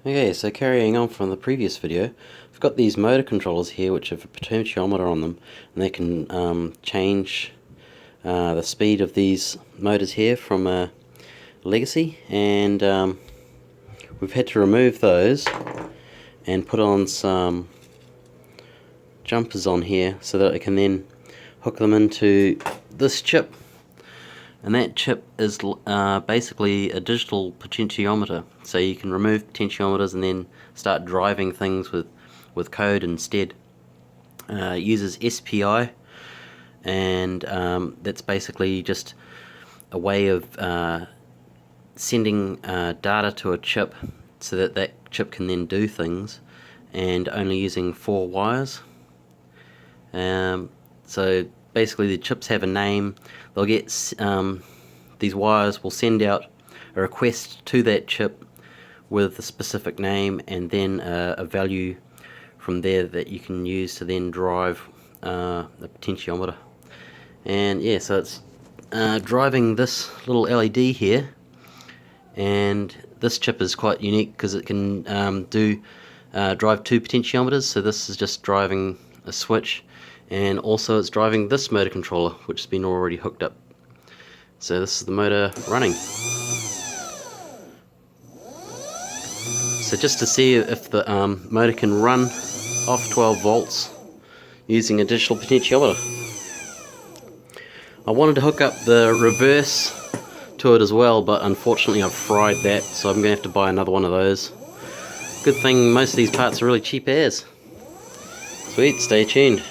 Okay, so carrying on from the previous video, I've got these motor controllers here which have a potentiometer on them, and they can change the speed of these motors here from a legacy, and we've had to remove those and put on some jumpers on here so that I can then hook them into this chip. And that chip is basically a digital potentiometer, so you can remove potentiometers and then start driving things with code instead. It uses SPI, and that's basically just a way of sending data to a chip so that that chip can then do things, and only using 4 wires. So basically the chips have a name. They'll get these wires will send out a request to that chip with a specific name, and then a value from there that you can use to then drive the potentiometer. And yeah, so it's driving this little LED here, and this chip is quite unique because it can drive 2 potentiometers. So this is just driving a switch, and also it's driving this motor controller which has been already hooked up. So this is the motor running. So just to see if the motor can run off 12 volts using a digital potentiometer. I wanted to hook up the reverse to it as well, but unfortunately I've fried that, so I'm going to have to buy another one of those. Good thing most of these parts are really cheap as. Sweet, stay tuned.